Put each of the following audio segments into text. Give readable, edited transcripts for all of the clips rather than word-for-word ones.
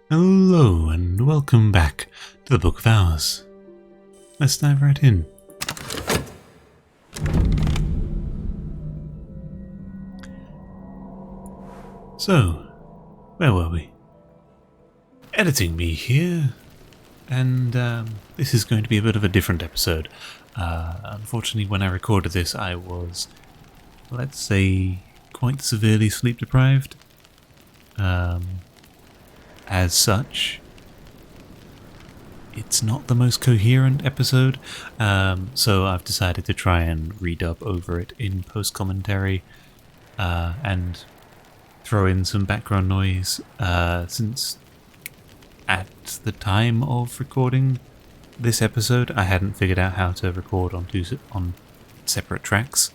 Hello and welcome back to the Book of Hours. Let's dive right in. So, where were we? Editing me here, and this is going to be a bit of a different episode. Unfortunately, when I recorded this, I was, let's say, quite severely sleep deprived. As such, it's not the most coherent episode, so I've decided to try and redub over it in post-commentary and throw in some background noise, since at the time of recording this episode I hadn't figured out how to record on separate tracks,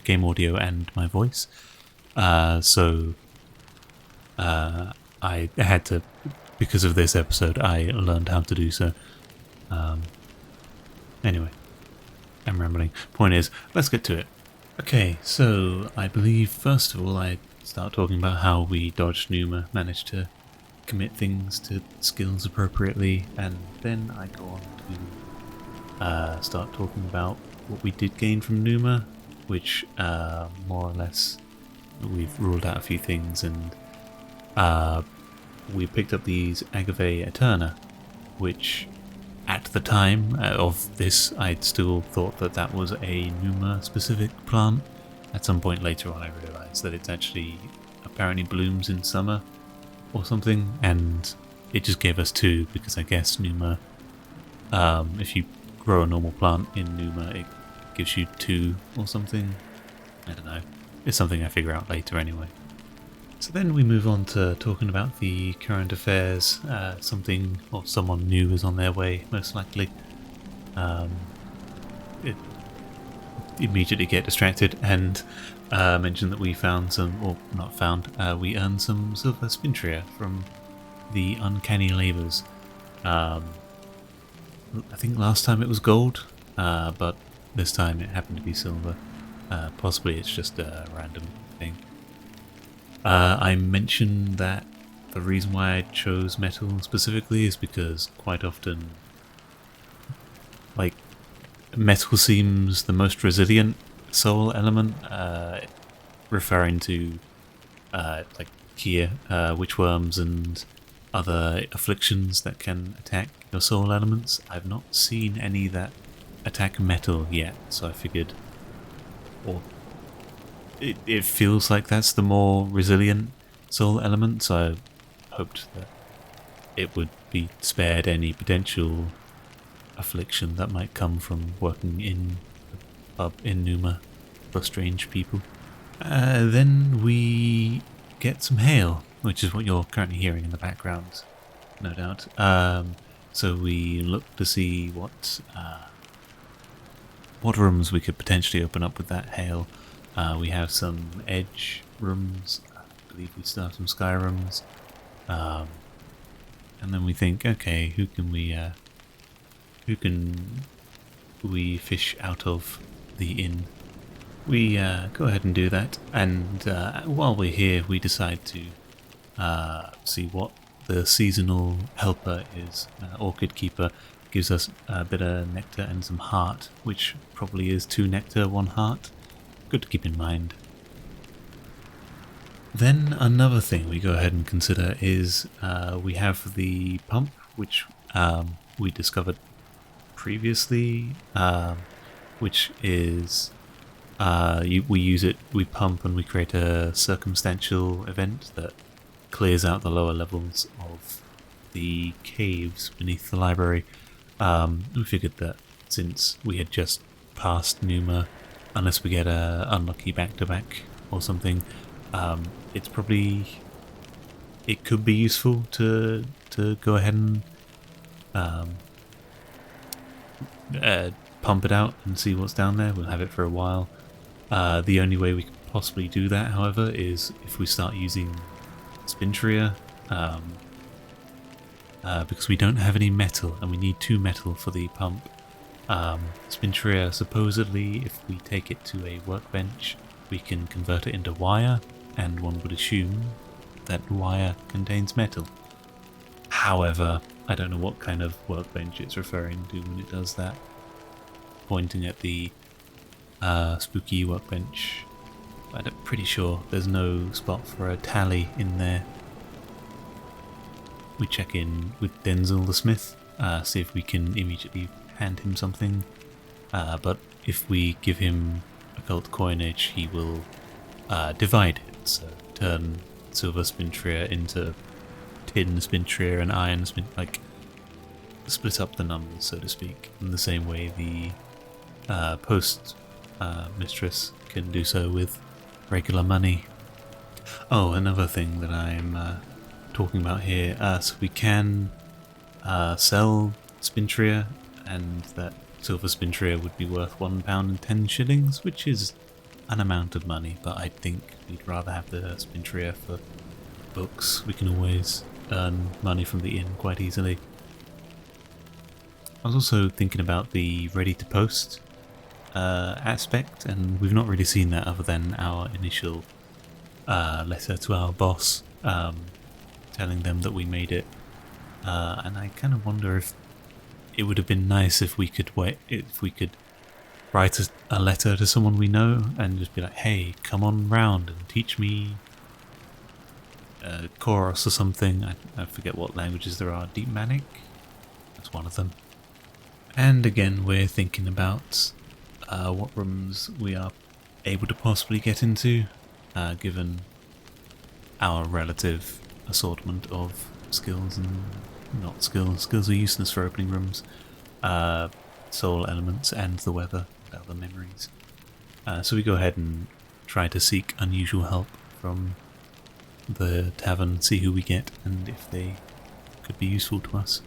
game audio and my voice, so I had to, because of this episode, I learned how to do so. Anyway, I'm rambling. Point is, let's get to it. Okay, so I believe first of all I start talking about how we dodged Numa, managed to commit things to skills appropriately, and then I go on to start talking about what we did gain from Numa, which more or less we've ruled out a few things, and we picked up these Agave Eterna, which at the time of this I'd still thought that was a Numa specific plant. At some point later on I realised that it actually apparently blooms in summer or something, and it just gave us two because I guess Numa, if you grow a normal plant in Numa it gives you two or something. I don't know, it's something I figure out later anyway. So then we move on to talking about the current affairs. Something or someone new is on their way, most likely. It immediately get distracted and mention that we found some, or not found, we earned some silver spintria from the Uncanny Labours. I think last time it was gold, but this time it happened to be silver. Possibly it's just a random thing. I mentioned that the reason why I chose metal specifically is because quite often, like, metal seems the most resilient soul element, referring to like Kia, witchworms and other afflictions that can attack your soul elements. I've not seen any that attack metal yet, so I figured, or it feels like that's the more resilient soul element, so I hoped that it would be spared any potential affliction that might come from working in a pub in Numa for strange people. Then we get some hail, which is what you're currently hearing in the background, no doubt. So we look to see what rooms we could potentially open up with that hail. We have some edge rooms, I believe we still have some sky rooms, and then we think, okay, who can we fish out of the inn? We go ahead and do that, and while we're here we decide to see what the seasonal helper is. Orchid Keeper gives us a bit of nectar and some heart, which probably is 2 nectar, 1 heart. Good to keep in mind. Then another thing we go ahead and consider is we have the pump, which we discovered previously, which is we use it, we pump and we create a circumstantial event that clears out the lower levels of the caves beneath the library. We figured that since we had just passed Numa, unless we get a unlucky back-to-back or something, it's probably, it could be useful to go ahead and pump it out and see what's down there. We'll have it for a while. The only way we could possibly do that, however, is if we start using Spintria, because we don't have any metal and we need 2 metal for the pump. Spintria, supposedly, if we take it to a workbench, we can convert it into wire, and one would assume that wire contains metal. However, I don't know what kind of workbench it's referring to when it does that. Pointing at the spooky workbench. I'm pretty sure there's no spot for a tally in there. We check in with Denzel the Smith, see if we can immediately hand him something. But if we give him occult coinage, he will divide it. So turn silver spintria into tin spintria and iron spint, like split up the numbers, so to speak, in the same way the post mistress can do so with regular money. Oh, another thing that I'm talking about here, so we can sell spintria, and that silver spintria would be worth £1.10, which is an amount of money, but I think we'd rather have the spintria for books. We can always earn money from the inn quite easily. I was also thinking about the ready to post aspect, and we've not really seen that other than our initial letter to our boss telling them that we made it, and I kind of wonder if it would have been nice if we could write a letter to someone we know and just be like, hey, come on round and teach me a chorus or something. I forget what languages there are. Deep Manic? That's one of them. And again, we're thinking about what rooms we are able to possibly get into, given our relative assortment of skills and not skills. Skills are useless for opening rooms. Soul elements and the weather and other memories. So we go ahead and try to seek unusual help from the tavern, see who we get and if they could be useful to us.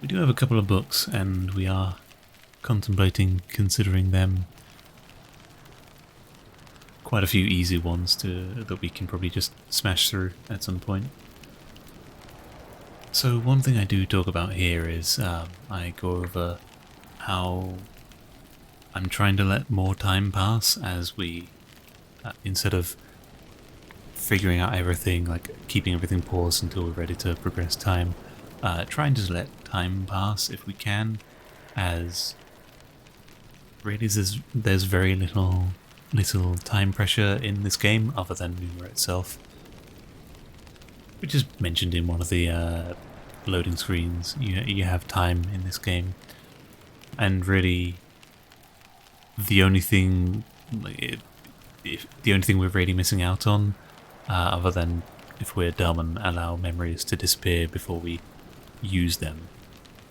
We do have a couple of books and we are considering them. Quite a few easy ones that we can probably just smash through at some point. So one thing I do talk about here is I go over how I'm trying to let more time pass as we, instead of figuring out everything, like keeping everything paused until we're ready to progress time, trying to let time pass if we can, as really there's very little time pressure in this game other than Numa itself, which is mentioned in one of the loading screens. You have time in this game, and really the only thing we're really missing out on, other than if we're dumb and allow memories to disappear before we use them,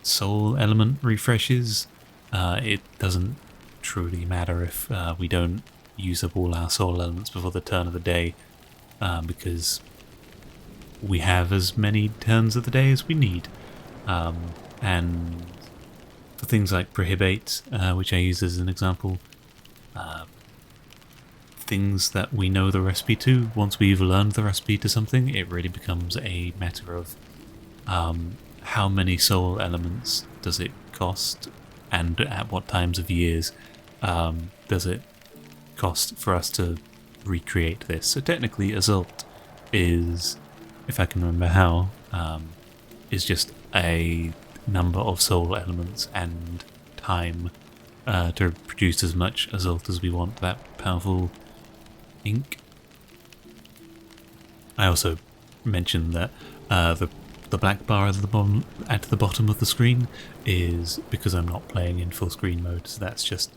soul element refreshes. It doesn't truly matter if we don't use up all our soul elements before the turn of the day, because we have as many turns of the day as we need. And for things like Prohibate, which I use as an example, things that we know the recipe to, once we've learned the recipe to something, it really becomes a matter of how many soul elements does it cost, and at what times of years does it cost for us to recreate this. So technically Assault is, if I can remember how, is just a number of soul elements and time to produce as much Assault as we want, that powerful ink. I also mentioned that the black bar at the bottom of the screen is because I'm not playing in full screen mode, so that's just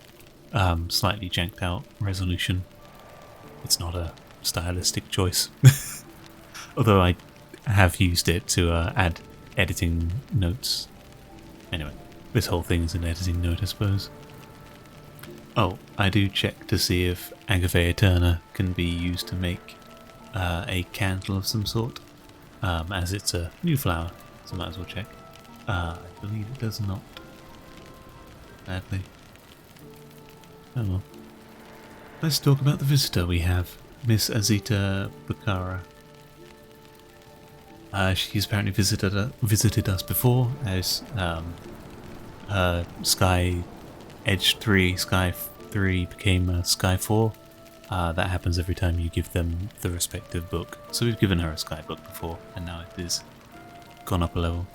slightly janked out resolution. It's not a stylistic choice. Although I have used it to add editing notes. Anyway, this whole thing's an editing note, I suppose. Oh, I do check to see if Agave Eterna can be used to make a candle of some sort, as it's a new flower, so might as well check. I believe it does not. Badly. Oh well. Let's talk about the visitor we have, Miss Azita Bukhara. She's apparently visited us before as her Sky Edge 3, Sky 3 became Sky 4, That happens every time you give them the respective book. So we've given her a sky book before, and now it is gone up a level.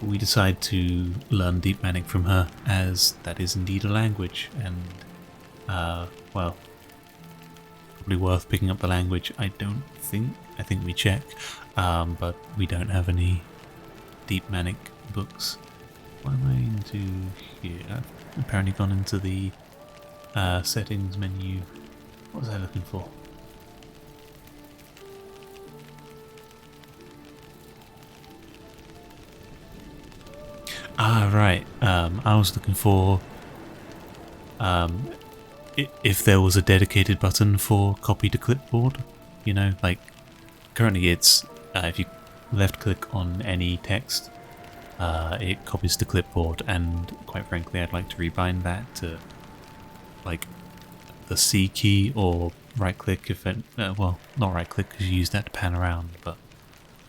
We decide to learn Deep Manic from her, as that is indeed a language, and well, probably worth picking up the language. I think we check, but we don't have any Deep Manic books. What am I into here? I've apparently gone into the settings menu. What was I looking for? Ah, right. I was looking for if there was a dedicated button for copy to clipboard. You know, like currently it's if you left click on any text, it copies to clipboard, and quite frankly I'd like to rebind that to like the C key, or right click if it, well, not right click because you use that to pan around, but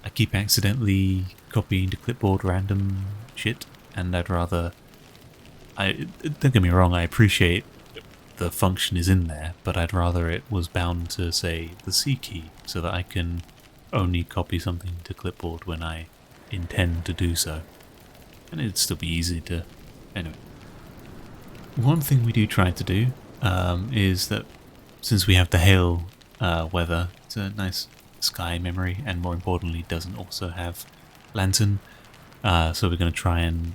I keep accidentally copying to clipboard random shit, and I'd rather, don't get me wrong, I appreciate the function is in there, but I'd rather it was bound to, say, the C key, so that I can only copy something to clipboard when I intend to do so. And it'd still be easy to... Anyway. One thing we do try to do is that since we have the hail weather, it's a nice sky memory, and more importantly doesn't also have lantern, so we're going to try and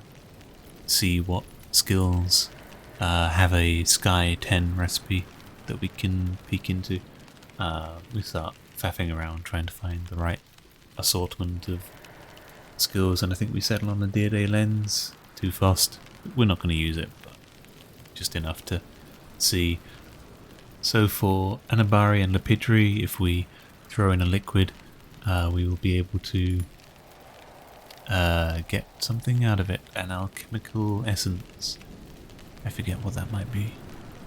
see what skills have a Sky 10 recipe that we can peek into. We start faffing around trying to find the right assortment of skills, and I think we settle on the Dear Day lens. Too fast. We're not going to use it, but just enough to see. So for Anabari and Lapidary, if we throw in a liquid, we will be able to get something out of it, an alchemical essence. I forget what that might be.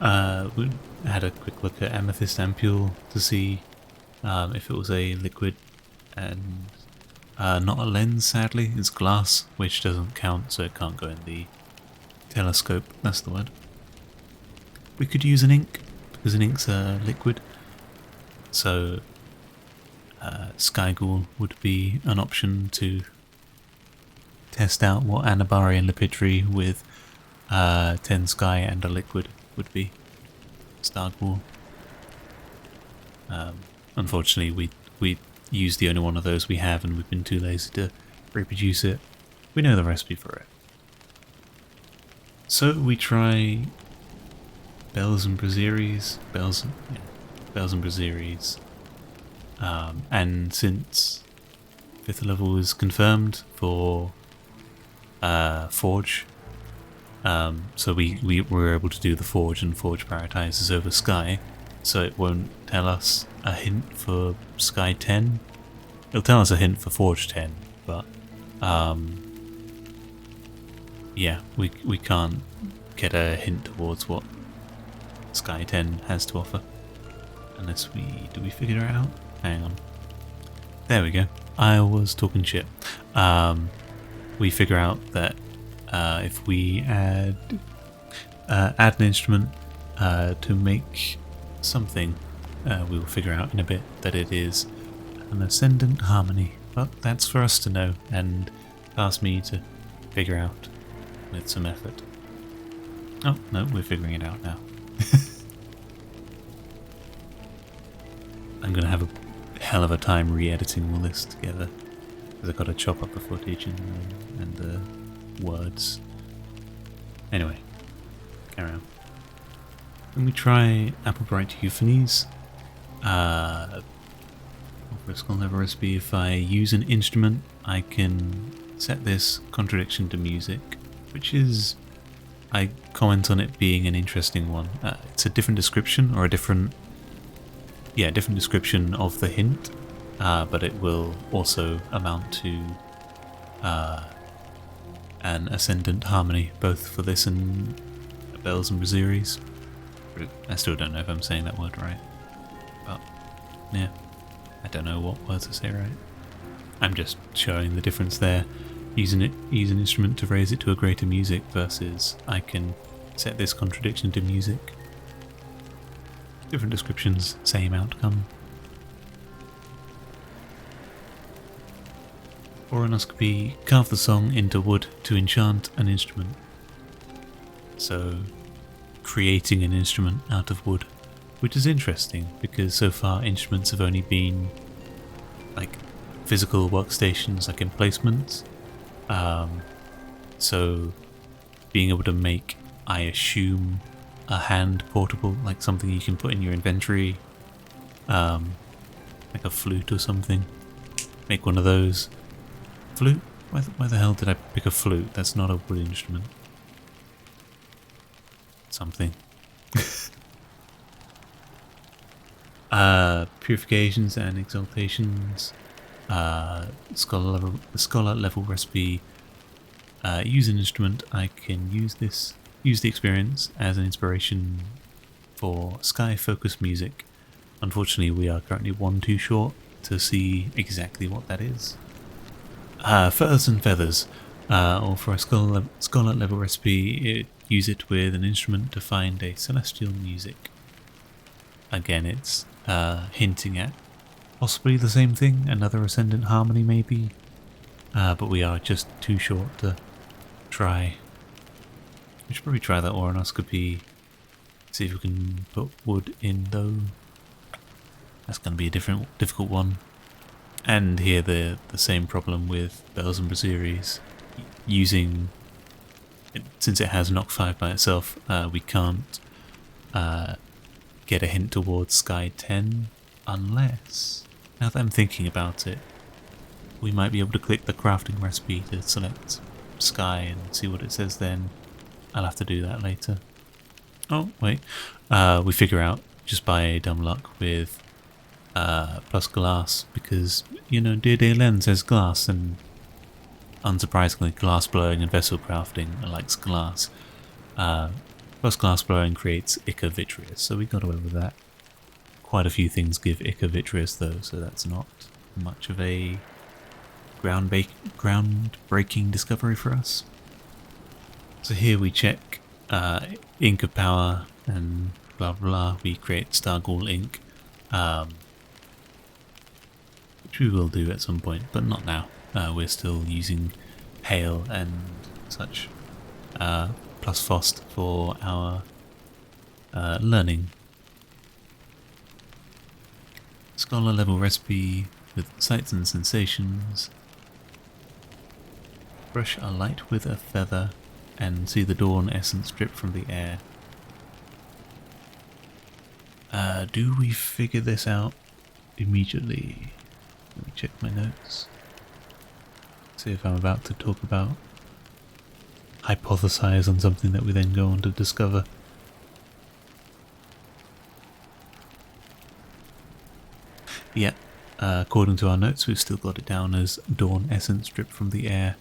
We had a quick look at Amethyst Ampule to see if it was a liquid, and not a lens, sadly. It's glass, which doesn't count, so it can't go in the telescope. That's the word. We could use an ink, because an ink's a liquid, so Sky Ghoul would be an option to test out what Anabari and Lapidary with 10 Sky and a liquid would be. Star Ghoul. Unfortunately, we used the only one of those we have, and we've been too lazy to reproduce it. We know the recipe for it. So we try Bells and Braziers, Bells and Braziers, and since 5th level is confirmed for Forge, so we were able to do the Forge, and Forge prioritizes over Sky, so it won't tell us a hint for Sky 10. It'll tell us a hint for Forge 10, but yeah, we can't get a hint towards what Sky 10 has to offer unless do we figure it out? Hang on. There we go. I was talking shit. We figure out that if we add an instrument to make something, we will figure out in a bit that it is an ascendant harmony. But that's for us to know, and past me to figure out with some effort. Oh, no, we're figuring it out now. I'm going to have a hell of a time re-editing all this together, because I've got to chop up the footage and the words. Anyway, carry on. When we try Applebright Euphonies, for a skill level recipe, if I use an instrument, I can set this contradiction to music, which is, I comment on it being an interesting one. It's a different description, or a different description of the hint, but it will also amount to an ascendant harmony, both for this and Bells and Braziers. I still don't know if I'm saying that word right, but yeah, I don't know what word to say right. I'm just showing the difference there. Use an instrument to raise it to a greater music versus I can set this contradiction to music. Different descriptions, same outcome. Oratory, carve the song into wood to enchant an instrument. So, creating an instrument out of wood, which is interesting because so far instruments have only been like physical workstations, like emplacements. So, being able to make, I assume, a hand portable, like something you can put in your inventory, like a flute or something. Make one of those. Flute? Why the hell did I pick a flute? That's not a wood instrument. Something. Purifications and exaltations. Scholar level recipe. Use an instrument. I can use the experience as an inspiration for sky focused music. Unfortunately, we are currently one too short to see exactly what that is. Feathers and feathers, or for a scholar level recipe, use it with an instrument to find a celestial music. Again, it's hinting at possibly the same thing, another ascendant harmony maybe, but we are just too short to try. We should probably try that oratory, see if we can put wood in though. That's going to be a difficult one. And here the same problem with bells and braziers. Using, since it has knock 5 by itself, we can't get a hint towards Sky 10 unless, now that I'm thinking about it, we might be able to click the crafting recipe to select Sky and see what it says then. I'll have to do that later. Oh, wait. We figure out just by dumb luck with plus glass, because, you know, Dear Lens says glass, and unsurprisingly glass blowing and vessel crafting likes glass. Plus glass blowing creates Ichor Vitreous, so we got away with that. Quite a few things give Ichor Vitreous though, so that's not much of a groundbreaking discovery for us. So here we check ink of power and blah blah. We create Stargall ink, which we will do at some point, but not now. We're still using hail and such plus Fost for our learning. Scholar level recipe with sights and sensations. Brush a light with a feather and see the dawn essence drip from the air. Do we figure this out immediately? Let me check my notes. See if I'm about to talk about, hypothesize on something that we then go on to discover. Yeah, according to our notes, we've still got it down as dawn essence drip from the air.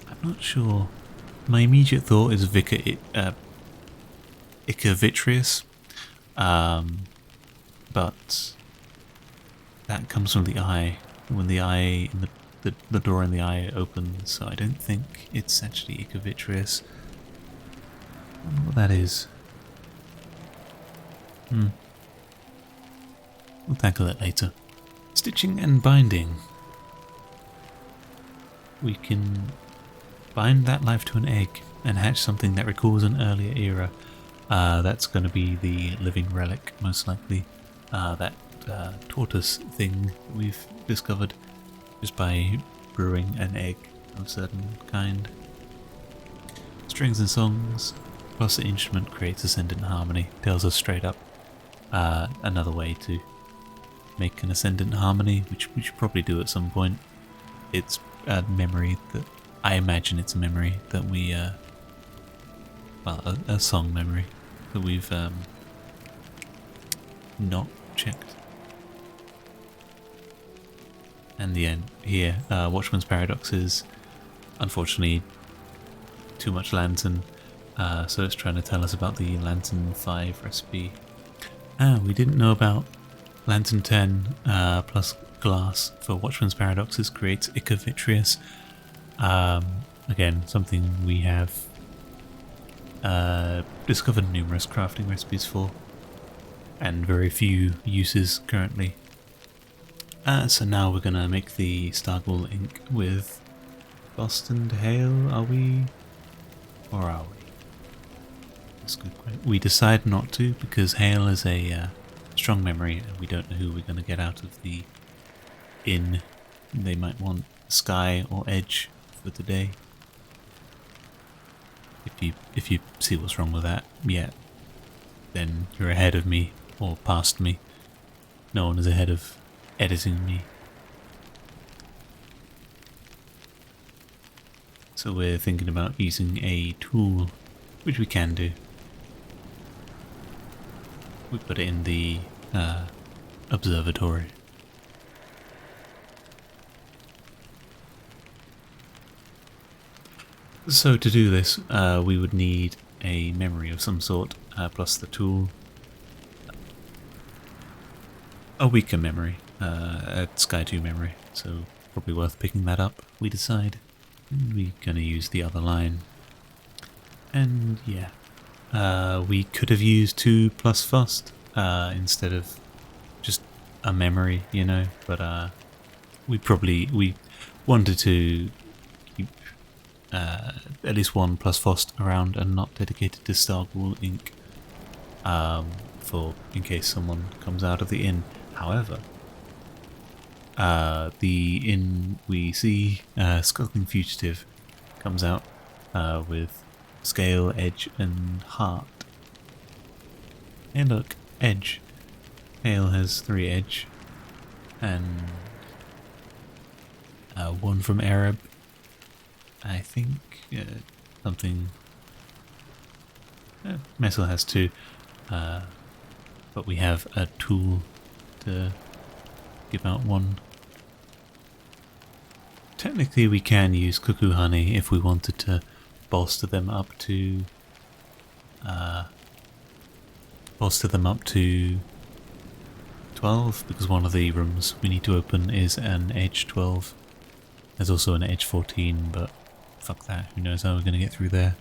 I'm not sure. My immediate thought is Ichor Vitreous, but that comes from the eye. When the eye, the door in the eye opens, so I don't think it's actually Ichor Vitreous. I don't know what that is. We'll tackle it later. Stitching and binding. We can bind that life to an egg and hatch something that recalls an earlier era. That's going to be the living relic, most likely. That tortoise thing that we've discovered just by brewing an egg of a certain kind. Strings and songs, plus the instrument creates ascendant harmony. Tells us straight up another way to make an ascendant harmony, which we should probably do at some point. It's a memory that, I imagine it's a memory that we, well, a song memory that we've not checked. And the end here, Watchman's Paradoxes, unfortunately too much lantern, so it's trying to tell us about the Lantern 5 recipe. We didn't know about Lantern 10 plus glass for Watchman's Paradoxes creates Ichor Vitreous. Again, something we have discovered numerous crafting recipes for, and very few uses currently. So now we're gonna make the Stargall ink with Frost and Hail, are we? Or are we? That's a good question. We decide not to because Hail is a strong memory and we don't know who we're gonna get out of the inn. They might want Sky or Edge for today. If you see what's wrong with that yet, then you're ahead of me or past me. No one is ahead of editing me. So we're thinking about using a tool, which we can do. We put it in the observatory. So to do this, we would need a memory of some sort, plus the tool. A weaker memory, a Sky 2 memory, so probably worth picking that up, we decide. And we're going to use the other line. And yeah, we could have used 2 plus Frost instead of just a memory, you know, but we wanted to keep at least 1 plus Frost around and not dedicated to Stargall ink for in case someone comes out of the inn. However, the inn we see, Skulking Fugitive, comes out with Scale, Edge and Heart. And look, Edge. Hail has 3 Edge and 1 from Arab. I think something... Messel has 2, but we have a tool to give out 1. Technically we can use Cuckoo Honey if we wanted to bolster them up to 12, because one of the rooms we need to open is an Edge 12. There's also an Edge 14, but fuck that, who knows how we're going to get through there.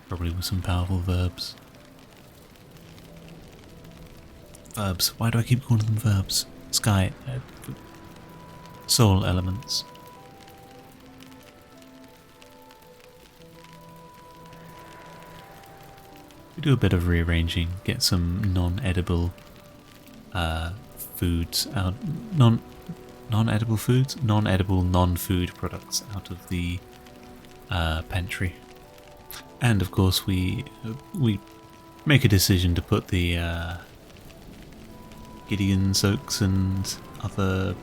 Probably with some powerful verbs. Verbs, why do I keep calling them verbs? Sky, soul elements. We do a bit of rearranging, get some non-edible foods out, non-edible foods? Non-edible non-food products out of the pantry. And of course we make a decision to put the Gideon soaks and other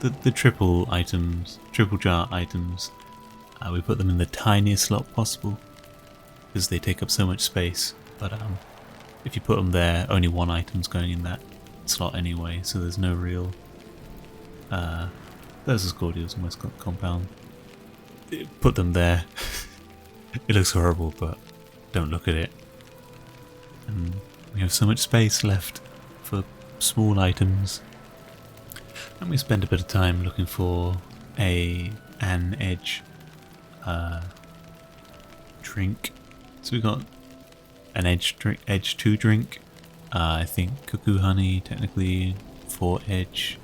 the triple jar items, we put them in the tiniest slot possible because they take up so much space, but if you put them there, only 1 item's going in that slot anyway, so there's no real there's a Scordials West compound. Put them there. It looks horrible, but don't look at it. And we have so much space left for small items. And we spend a bit of time looking for an Edge drink. So we got an Edge 2 drink. I think Cuckoo Honey, technically 4 Edge.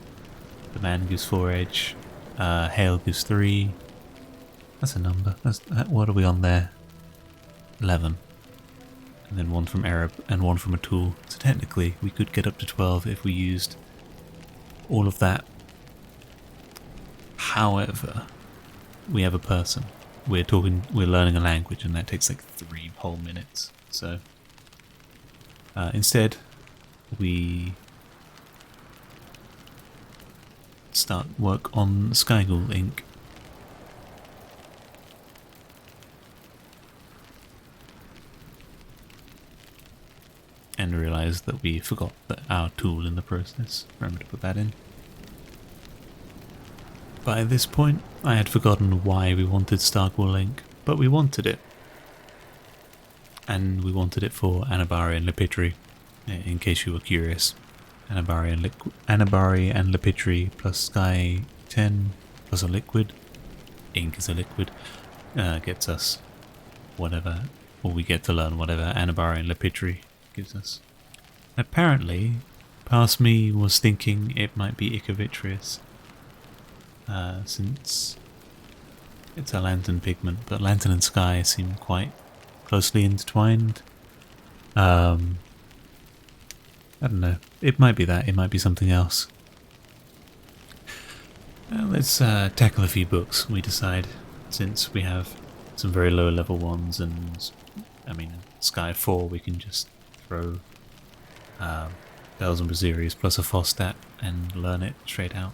The man gives 4 Edge. Hail gives 3. That's a number. What are we on there? 11. And then 1 from Arab and 1 from a tool. So technically we could get up to 12 if we used all of that. However, we have a person. We're learning a language, and that takes like 3 whole minutes. So instead, we start work on Skyghoul ink. And realised that we forgot our tool in the process. Remember to put that in. By this point, I had forgotten why we wanted Stargall ink, but we wanted it. And we wanted it for Anabari and Lipitri, in case you were curious. Anabari and Lipitri plus Sky 10 plus a liquid. Ink is a liquid. Gets us whatever, or we get to learn whatever Anabara and Lepidri gives us. Apparently, past me was thinking it might be Icavitrius, since it's a lantern pigment, but lantern and sky seem quite closely intertwined. I don't know. It might be that. It might be something else. Let's tackle a few books, we decide, since we have some very low level ones, and I mean, Sky 4, we can just throw Bells and Brazierius plus a Fostat and learn it straight out.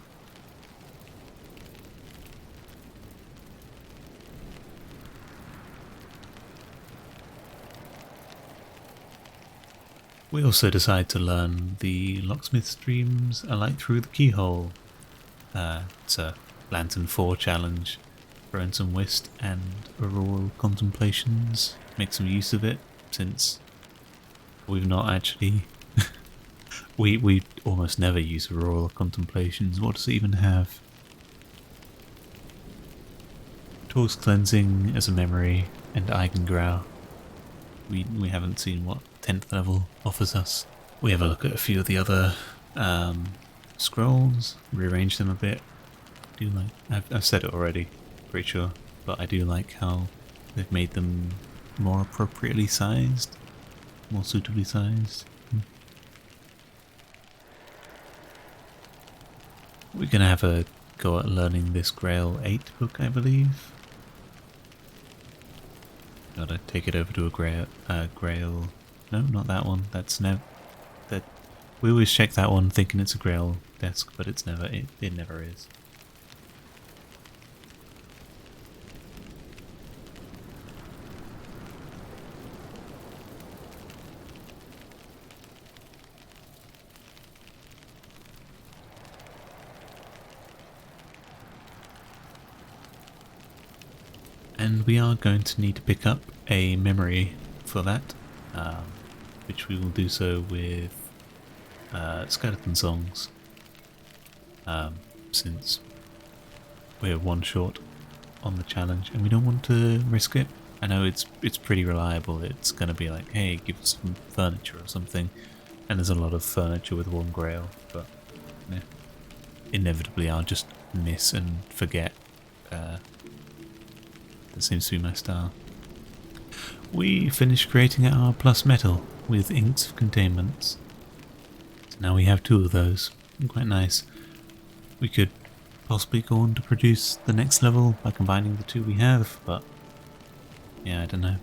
We also decide to learn the Locksmith's Dreams A Light Through the Keyhole. It's a Lantern 4 challenge, throwing some whist and auroral contemplations, make some use of it, since we've not actually... we almost never use auroral contemplations. What does it even have? Tor's Cleansing as a memory, and Eigengrau. We haven't seen what 10th level offers us. We have a look at a few of the other scrolls, rearrange them a bit. Do like I've said it already, pretty sure, but I do like how they've made them more appropriately sized, more suitably sized. We're gonna have a go at learning this Grail 8 book, I believe. Gotta take it over to a Grail. No, not that one. That's no. That we always check that one, thinking it's a Grail desk, but it's never. It never is. And we are going to need to pick up a memory for that, which we will do so with Skeleton Songs, since we're one short on the challenge and we don't want to risk it. I know it's pretty reliable. It's going to be like, hey, give us some furniture or something, and there's a lot of furniture with one Grail, but yeah, inevitably I'll just miss and forget. That seems to be my style. We finished creating our plus metal with inks of containments. So now we have 2 of those. Quite nice. We could possibly go on to produce the next level by combining the 2 we have, but yeah, I don't know.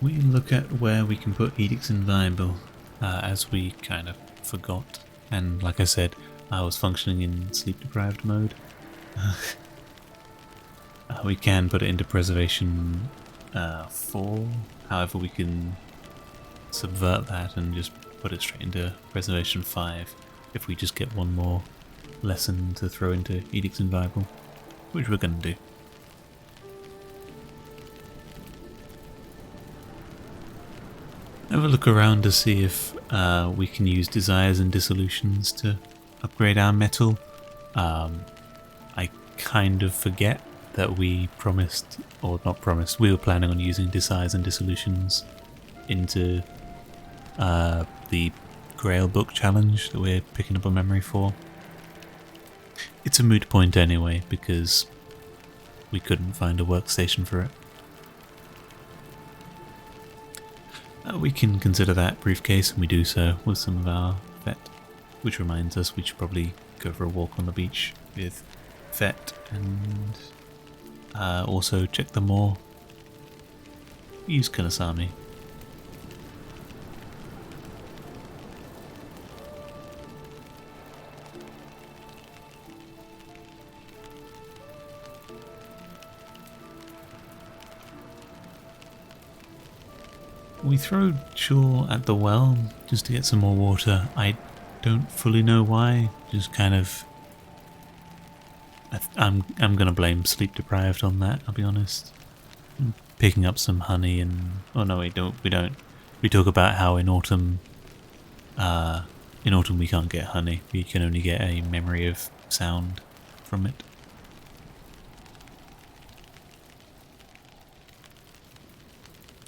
We look at where we can put Edicts Inviolable, as we kind of forgot. And like I said, I was functioning in sleep deprived mode. We can put it into Preservation 4, however we can subvert that and just put it straight into Preservation 5 if we just get one more lesson to throw into Edicts Inviolable, which we're going to do. Have a look around to see if we can use Desires and Dissolutions to upgrade our metal. I kind of forget that we promised, or not promised, we were planning on using Desires and Dissolutions into the Grail book challenge that we're picking up a memory for. It's a moot point anyway, because we couldn't find a workstation for it. We can consider that briefcase, and we do so with some of our Vet, which reminds us we should probably go for a walk on the beach with Vet and also check the more. Use Kunasami. We throw Shaw at the well just to get some more water. I don't fully know why, just kind of... I'm gonna blame sleep deprived on that, I'll be honest. Picking up some honey and... oh no, we don't. We talk about how in autumn we can't get honey. We can only get a memory of sound from it.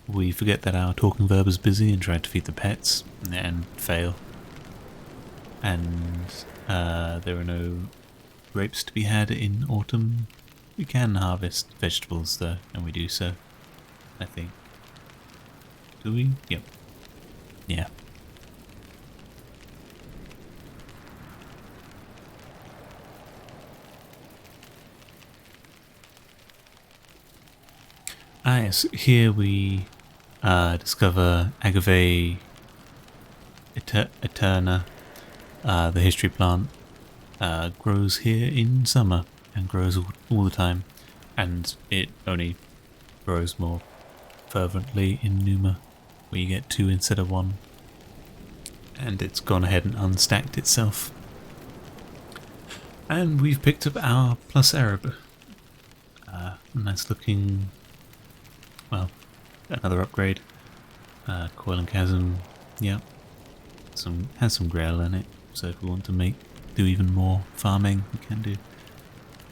we forget that our talking verb is busy and try to feed the pets and fail. And there are no grapes to be had in autumn. We can harvest vegetables though, and we do so, I think. Do we? Yep. Yeah. Yes, here we discover Agave Eterna. The history plant grows here in summer and grows all the time, and it only grows more fervently in Numa, where you get 2 instead of 1. And it's gone ahead and unstacked itself. And we've picked up our plus Arab. Nice looking, well, another upgrade. Coil and Chasm, yeah. Has some Grail in it, so if we want to do even more farming, we can do.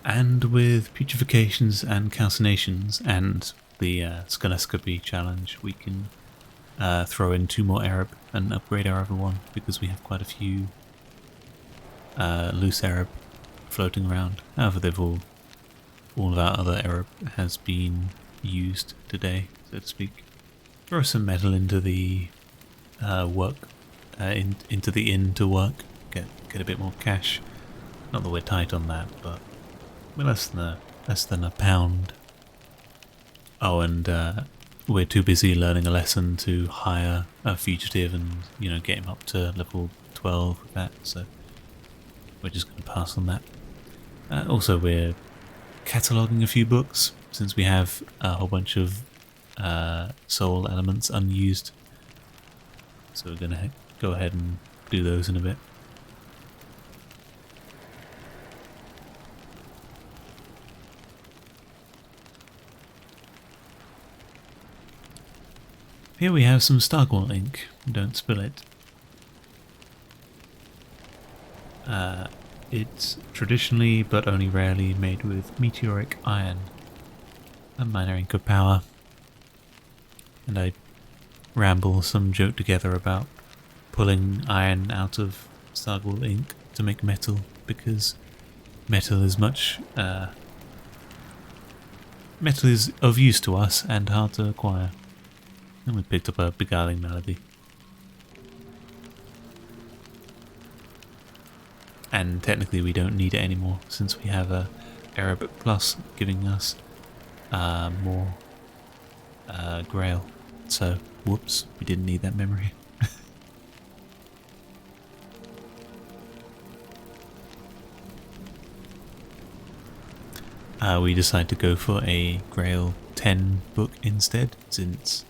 And with Putrefacients and Calcinations and the Scalescopy challenge, we can throw in 2 more Arab and upgrade our other one, because we have quite a few loose Arab floating around. However, all of our other Arab has been used today, so to speak. Throw some metal into the into the inn to work, get a bit more cash. Not that we're tight on that, but we're less than a pound. Oh, and we're too busy learning a lesson to hire a fugitive and get him up to level 12 with that. So we're just going to pass on that. Also, we're cataloguing a few books since we have a whole bunch of soul elements unused. So we're going to go ahead and do those in a bit. Here we have some Stargwall ink. Don't spill it. It's traditionally, but only rarely, made with meteoric iron, a minor ink of power. And I ramble some joke together about pulling iron out of Stargwall ink to make metal, because metal is metal is of use to us and hard to acquire. And we picked up a beguiling melody. And technically we don't need it anymore, since we have a Arab Plus giving us more Grail. So, whoops, we didn't need that memory. We decided to go for a Grail 10 book instead, since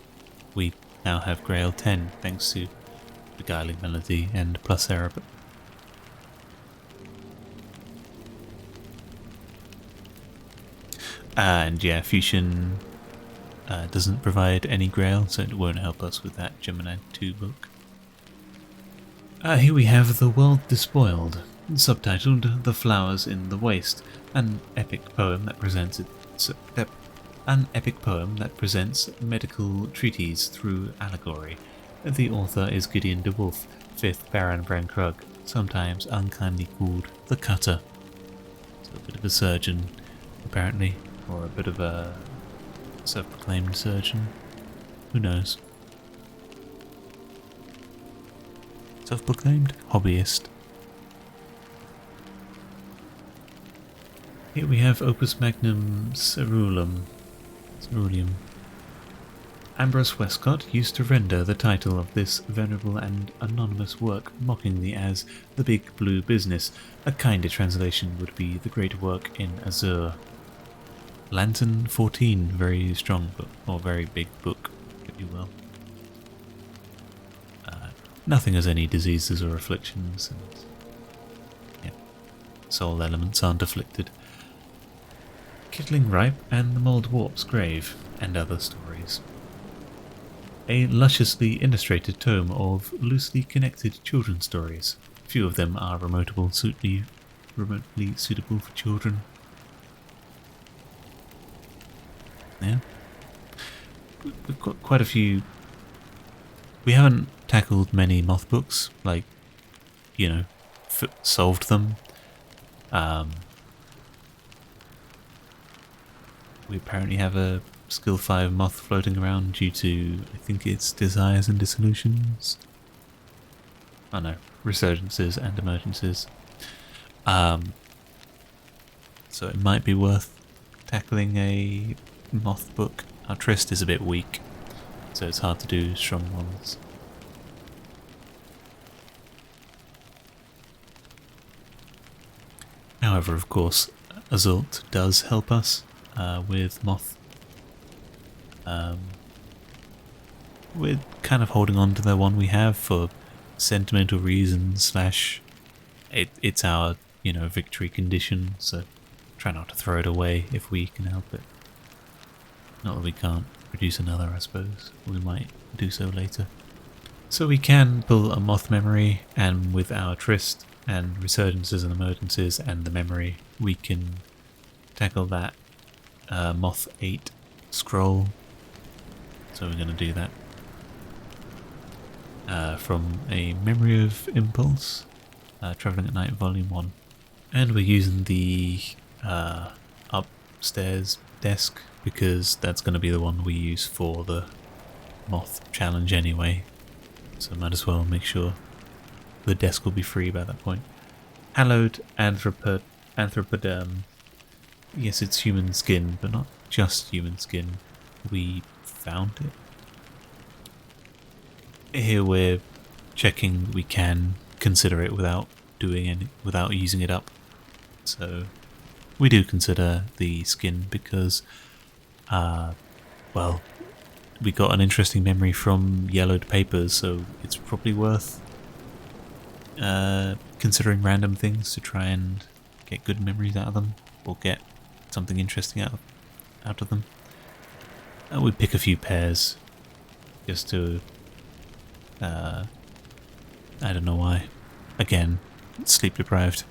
we now have Grail 10 thanks to Beguiling Melody and Plus Arab. And yeah, Fusion doesn't provide any Grail, so it won't help us with that Gemini 2 book. Here we have The World Despoiled, subtitled The Flowers in the Waste, an epic poem that presents medical treatise through allegory. The author is Gideon de Wolf, 5th Baron Brankrug, sometimes unkindly called the Cutter. So a bit of a surgeon, apparently, or a bit of a self-proclaimed surgeon. Who knows? Self-proclaimed hobbyist. Here we have Opus Magnum Ceruleum. Ambrose Westcott used to render the title of this venerable and anonymous work mockingly as The Big Blue Business. A kinder translation would be The Great Work in Azure. Lantern 14, very strong book, or very big book, if you will. Nothing has any diseases or afflictions, and yeah, soul elements aren't afflicted. Kittling Ripe and the Mould Warp's Grave, and other stories. A lusciously illustrated tome of loosely connected children's stories. Few of them are remotely suitable for children. Yeah. we've got quite a few. We haven't tackled many moth books, like, you know, solved them. We apparently have a skill 5 moth floating around due to, I think it's desires and dissolutions. Oh no, resurgences and emergencies. So it might be worth tackling a moth book. Our Trist is a bit weak, so it's hard to do strong ones. However, of course, Azult does help us with moth. We're kind of holding on to the one we have for sentimental reasons / it's our, victory condition, so try not to throw it away if we can help it. Not that we can't produce another, I suppose. We might do so later. So we can pull a moth memory, and with our Trist and resurgences and emergencies and the memory, we can tackle that moth 8 scroll. So we're going to do that from a Memory of Impulse, Travelling at Night Volume 1. And we're using the upstairs desk because that's going to be the one we use for the moth challenge anyway. So might as well make sure the desk will be free by that point. Hallowed anthropoderm. Yes, it's human skin, but not just human skin. We found it. Here we're checking we can consider it without using it up. So we do consider the skin because, well, we got an interesting memory from yellowed papers, so it's probably worth considering random things to try and get good memories out of them, or get something interesting out of them. We pick a few pairs just to, I don't know why. Again, sleep deprived.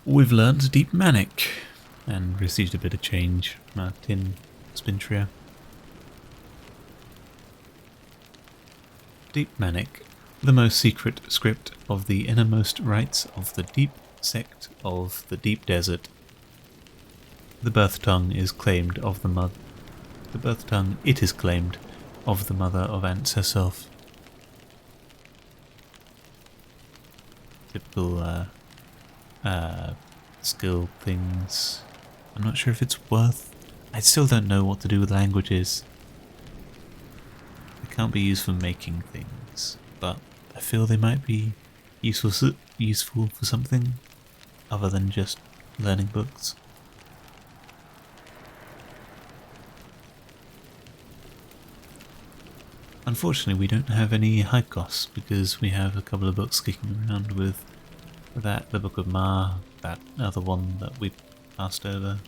We've learned Deep Manic and received a bit of change from our tin Spintria. Deep Manic, the most secret script of the innermost rites of the deep sect of the deep desert. The birth tongue is claimed of the mother. The birth tongue it is claimed of the mother of Ants herself. Typical skill things. I'm not sure if it's worth. I still don't know what to do with languages. They can't be used for making things, but I feel they might be useful for something other than just learning books. Unfortunately, we don't have any high costs because we have a couple of books kicking around with that, the Book of Ma, that other one that we passed over,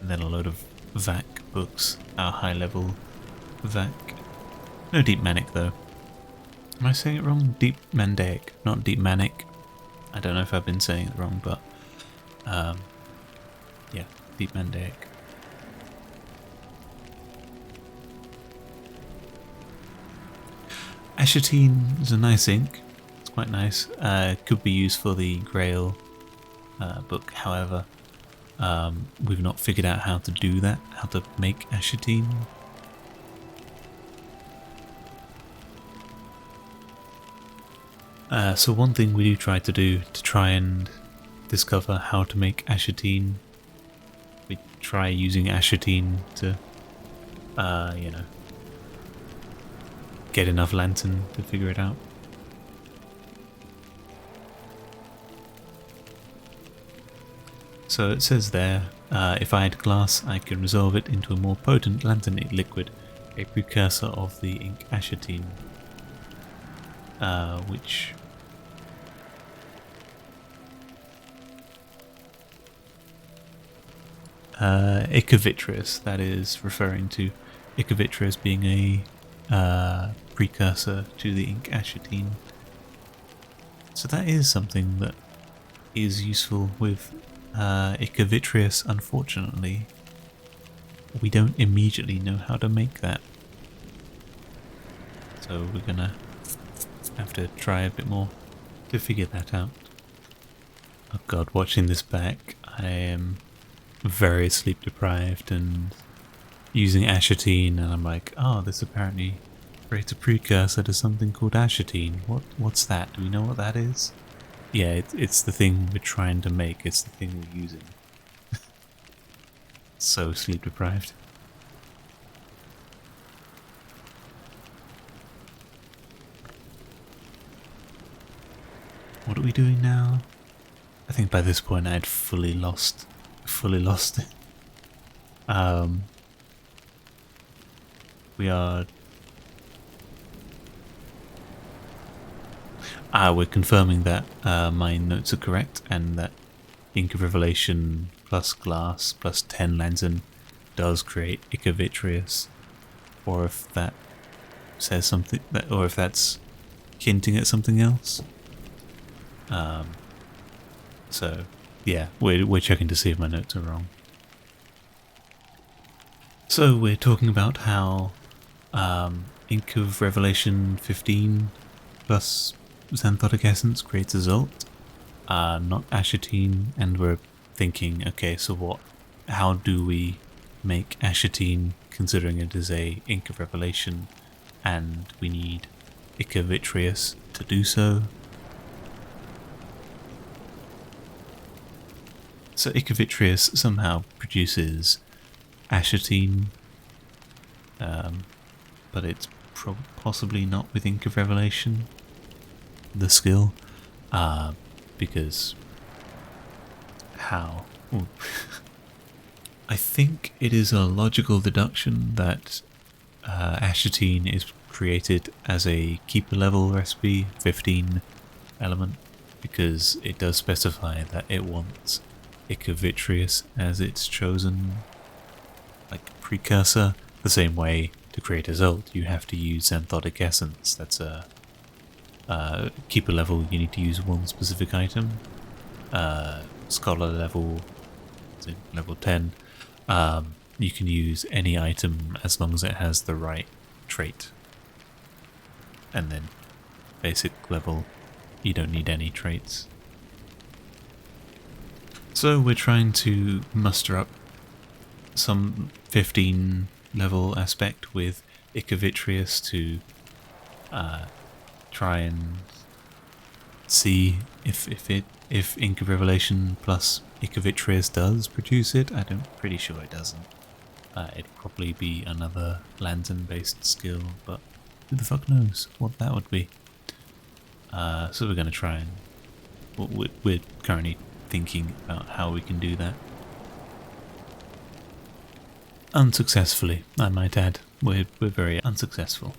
and then a load of VAC books, our high level VAC. No Deep Manic though. Am I saying it wrong? Deep Mandaic, not Deep Manic. I don't know if I've been saying it wrong, but yeah, Deep Mandaic. Ashatine is a nice ink. It's quite nice. Could be used for the Grail book. However, we've not figured out how to do that. How to make Ashatine. So one thing we do try to do to try and discover how to make Ashatine, we try using Ashatine to, get enough lantern to figure it out. So it says there, if I add glass, I can resolve it into a more potent lantern liquid, a precursor of the ink Ashatine, which Icovitreous, that is referring to Icovitreous being a precursor to the ink Ashatine. So that is something that is useful with Ichthyovitrius. Unfortunately, we don't immediately know how to make that. So we're gonna have to try a bit more to figure that out. Oh god, watching this back, I am very sleep deprived and using ashatine, and I'm like, oh, this apparently creates a precursor to something called ashatine. What's that? Do we know what that is? Yeah, it's the thing we're trying to make. It's the thing we're using. So sleep deprived. What are we doing now? I think by this point I had fully lost it. We are... we're confirming that my notes are correct and that Ink of Revelation plus glass plus 10 lantern does create Ichthyovitrius. Or if that says something, or if that's hinting at something else. So yeah, we're checking to see if my notes are wrong. So we're talking about how Ink of Revelation 15 plus Xanthotic Essence creates a Zult, not Ashatine, and we're thinking, okay, so what? How do we make Ashatine, considering it is a Ink of Revelation, and we need Ichthyovitrius to do so? So Ichthyovitrius somehow produces Ashatine, but it's possibly not with Ink of Revelation, the skill, because how? I think it is a logical deduction that Ashatine is created as a keeper level recipe, 15 element, because it does specify that it wants Ichthyovitrius as its chosen precursor. The same way to create a Zult you have to use Xanthotic Essence. That's a keeper level, you need to use one specific item. Scholar level, level 10, you can use any item as long as it has the right trait. And then basic level, you don't need any traits. So we're trying to muster up some 15 level aspect with Ichthyovitrius to try and see if Ink of Revelation plus Ichthyovitrius does produce it. I'm pretty sure it doesn't. It'd probably be another lantern based skill, but who the fuck knows what that would be. So we're going to try and we're currently thinking about how we can do that. Unsuccessfully, I might add. We're very unsuccessful.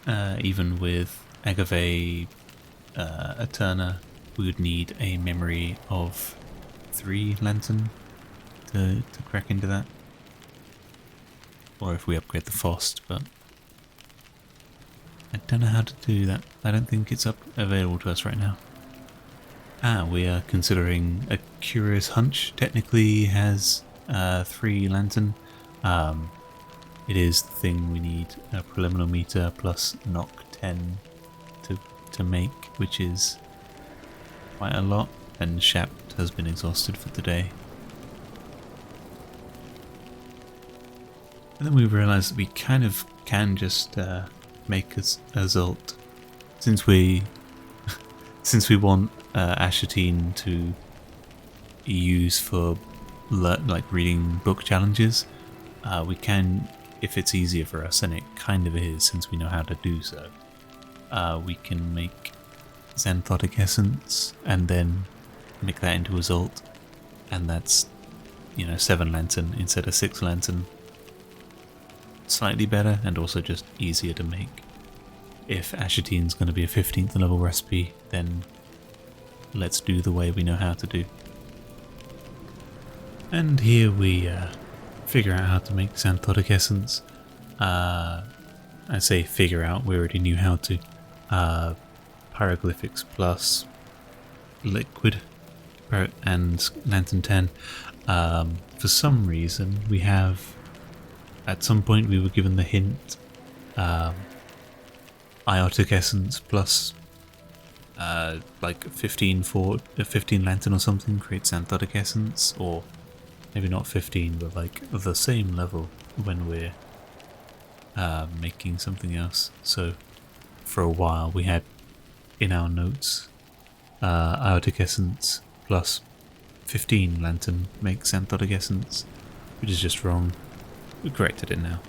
Even with Agave Eterna, we would need a memory of 3 lantern to crack into that. Or if we upgrade the Fost, but I don't know how to do that. I don't think it's available to us right now. We are considering a Curious Hunch. Technically has 3 lantern. It is the thing we need a preliminal meter plus knock 10 to make, which is quite a lot, and Shapt has been exhausted for the day. And then we realised that we kind of can just make a Zult, since we want Ashatine to use for reading book challenges. We can, if it's easier for us, and it kind of is since we know how to do so, we can make Xanthotic Essence and then make that into a Zult, and that's 7 lantern instead of 6 lantern. Slightly better and also just easier to make. If Ashatine's going to be a 15th level recipe, then let's do the way we know how to do. And here we figure out how to make Xanthotic Essence. I say figure out, we already knew how to. Hieroglyphics plus liquid and lantern 10. For some reason, we have, at some point we were given the hint, iotic essence plus like 15 lantern or something creates anthotic essence, or maybe not 15, but like the same level when we're making something else. So for a while we had in our notes iotic essence plus 15 lantern makes anthotic essence, which is just wrong. We corrected it now.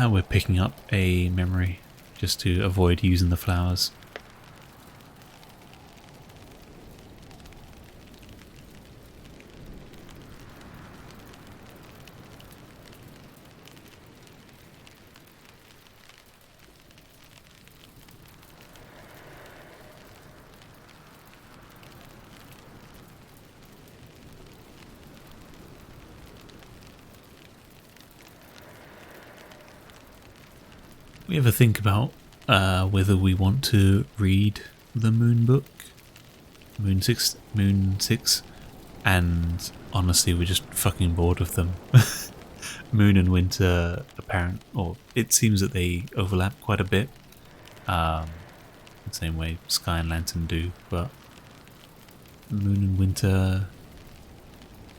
We're picking up a memory just to avoid using the flowers. We ever think about whether we want to read the Moon book, Moon 6, and honestly we're just fucking bored of them. Moon and Winter it seems that they overlap quite a bit, the same way Sky and Lantern do, but Moon and Winter,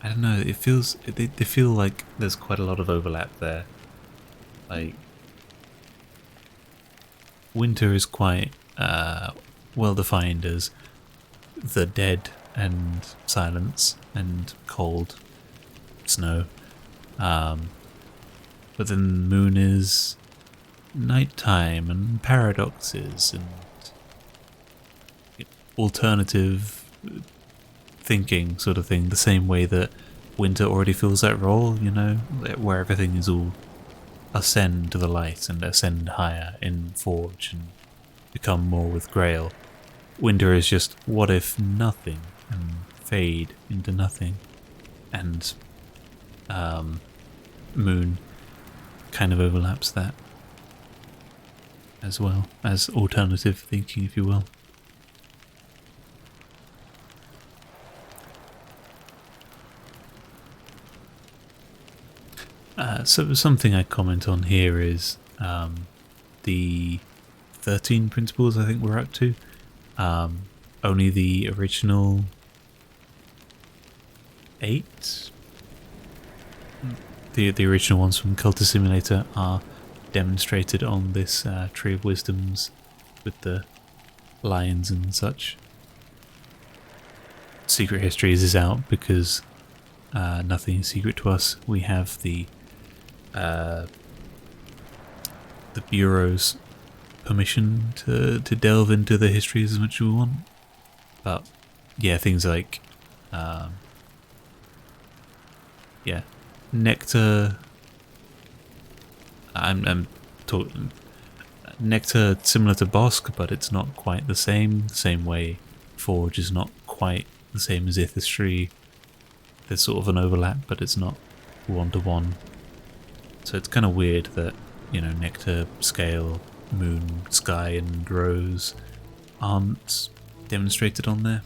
I don't know, it feels, they feel like there's quite a lot of overlap there. Like, Winter is quite well defined as the dead and silence and cold snow, but then Moon is nighttime and paradoxes and alternative thinking sort of thing, the same way that Winter already fills that role, you know, where everything is all ascend to the light and ascend higher in Forge and become more with Grail. Winter is just what if nothing and fade into nothing, and Moon kind of overlaps that as well as alternative thinking, if you will. So something I comment on here is the 13 principles I think we're up to. Only the original 8? The original ones from Cultist Simulator are demonstrated on this Tree of Wisdoms with the lions and such. Secret Histories is out because nothing is secret to us. We have the Bureau's permission to delve into the histories as much as we want. But yeah, things like Nectar. I'm talking Nectar similar to Bosk, but it's not quite the same. The same way Forge is not quite the same as Ithistry. There's sort of an overlap, but it's not one-to-one. So it's kind of weird that, you know, Nectar, Scale, Moon, Sky and Rose aren't demonstrated on there.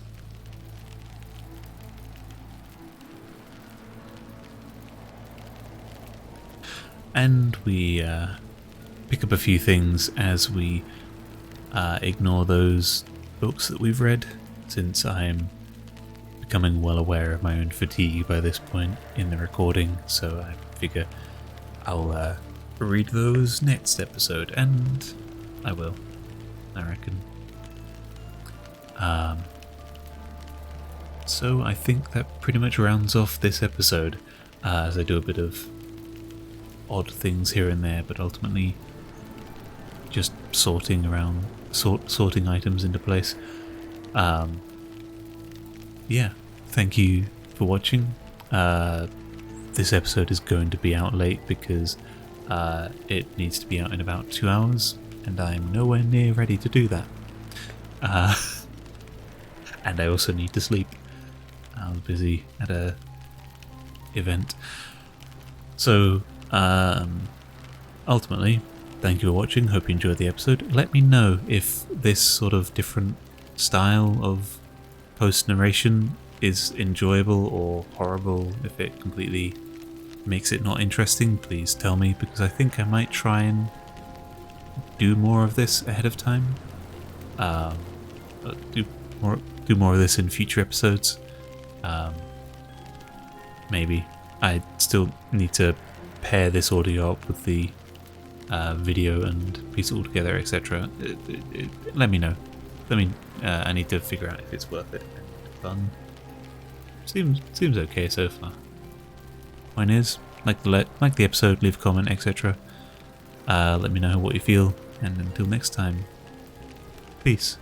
And we pick up a few things as we ignore those books that we've read, since I'm becoming well aware of my own fatigue by this point in the recording, so I figure I'll read those next episode, and I will, I reckon. So I think that pretty much rounds off this episode, as I do a bit of odd things here and there, but ultimately just sorting around, sorting items into place. Yeah, thank you for watching. This episode is going to be out late because it needs to be out in about 2 hours, and I'm nowhere near ready to do that. And I also need to sleep. I was busy at a event. So ultimately, Thank you for watching, hope you enjoyed the episode. Let me know if this sort of different style of post-narration is enjoyable or horrible, if it completely makes it not interesting. Please tell me, because I think I might try and do more of this ahead of time. Do more of this in future episodes. Maybe. I still need to pair this audio up with the video and piece it all together, etc. Let me know. I need to figure out if it's worth it. Fun. Seems okay so far. Point is, like the episode, leave a comment, etc. Let me know what you feel, and until next time, peace.